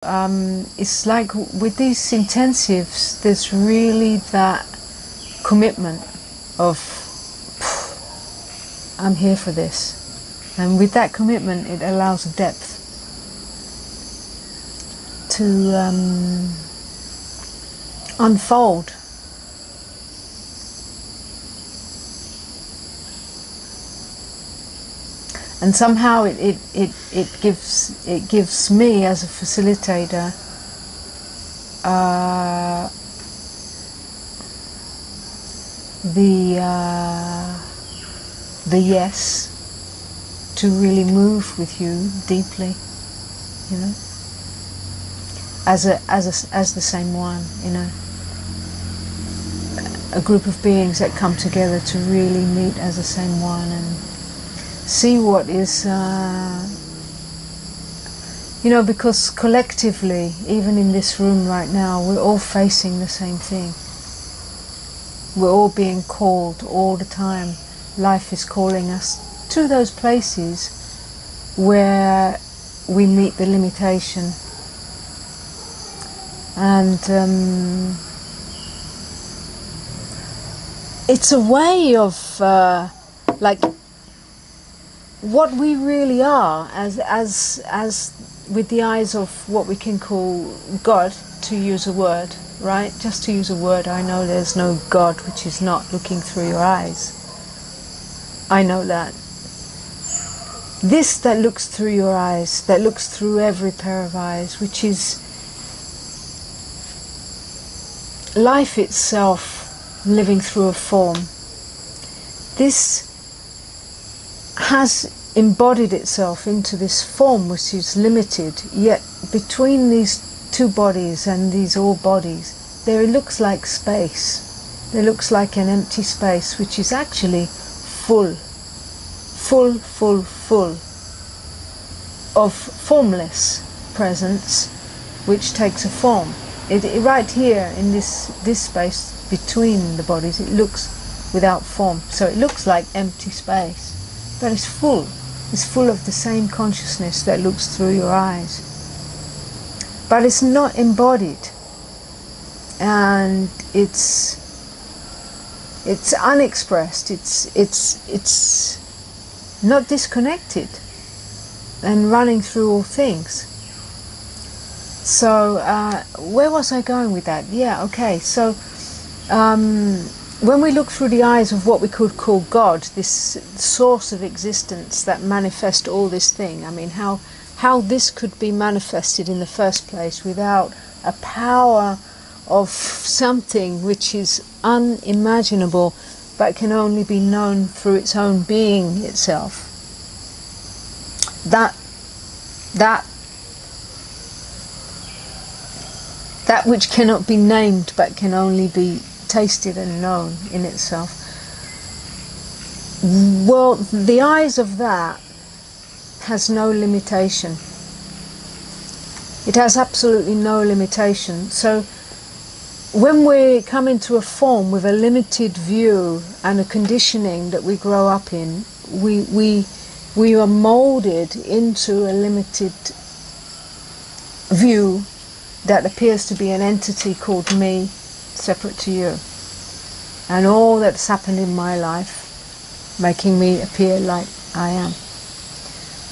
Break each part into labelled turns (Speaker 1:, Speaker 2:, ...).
Speaker 1: It's like with these intensives, there's really that commitment of I'm here for this, and with that commitment it allows a depth to unfold. And somehow it gives me as a facilitator the yes to really move with you deeply, you know, as the same one, you know, a group of beings that come together to really meet as the same one and see what is, you know, because collectively, even in this room right now, we're all facing the same thing. We're all being called all the time. Life is calling us to those places where we meet the limitation. And it's a way of, like, what we really are as with the eyes of what we can call God, to use a word, right? Just to use a word. I know there's no God which is not looking through your eyes. I know that. This that looks through your eyes, that looks through every pair of eyes, which is life itself living through a form. This has embodied itself into this form which is limited, yet between these two bodies and these all bodies there looks like space. There looks like an empty space which is actually full of formless presence which takes a form. Right here in this space between the bodies, it looks without form, so it looks like empty space. But it's full. It's full of the same consciousness that looks through your eyes. But it's not embodied. And it's unexpressed. It's not disconnected and running through all things. So where was I going with that? Yeah, okay. So when we look through the eyes of what we could call God, this source of existence that manifests all this thing, I mean, how this could be manifested in the first place without a power of something which is unimaginable but can only be known through its own being itself. That which cannot be named but can only be tasted and known in itself. Well, the eyes of that has no limitation. It has absolutely no limitation. So when we come into a form with a limited view and a conditioning that we grow up in, we are molded into a limited view that appears to be an entity called me, separate to you, and all that's happened in my life making me appear like I am.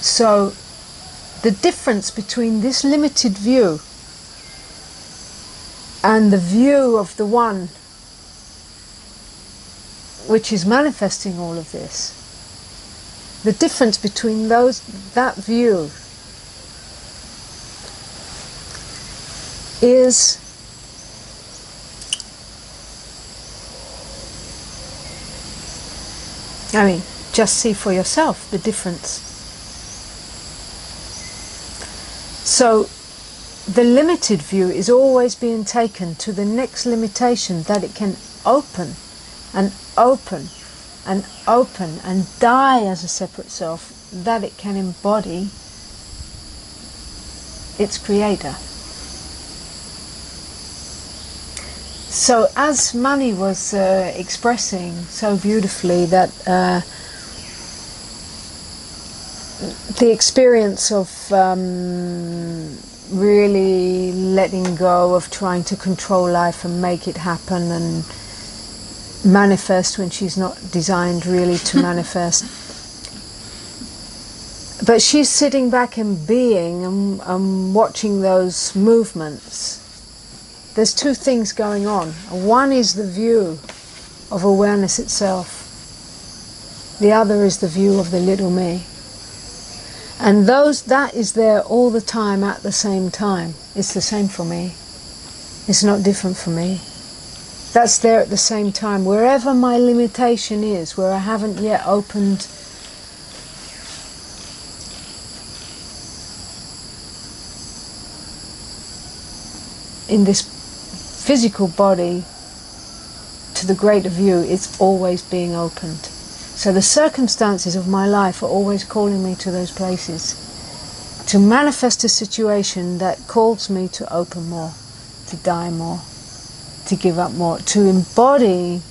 Speaker 1: So the difference between this limited view and the view of the one which is manifesting all of this, the difference between that view is I mean, just see for yourself the difference. So the limited view is always being taken to the next limitation, that it can open and open and open and die as a separate self, that it can embody its creator. So as Mani was expressing so beautifully that the experience of really letting go of trying to control life and make it happen and manifest when she's not designed really to manifest. But she's sitting back and being and watching those movements. There's two things going on. One is the view of awareness itself. The other is the view of the little me. And that is there all the time at the same time. It's the same for me. It's not different for me. That's there at the same time. Wherever my limitation is, where I haven't yet opened in this physical body to the greater view, it's always being opened. So the circumstances of my life are always calling me to those places, to manifest a situation that calls me to open more, to die more, to give up more, to embody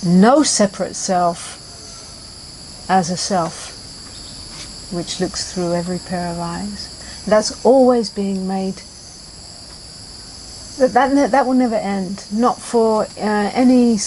Speaker 1: no separate self as a self, which looks through every pair of eyes. That's always being made. That will never end, not for any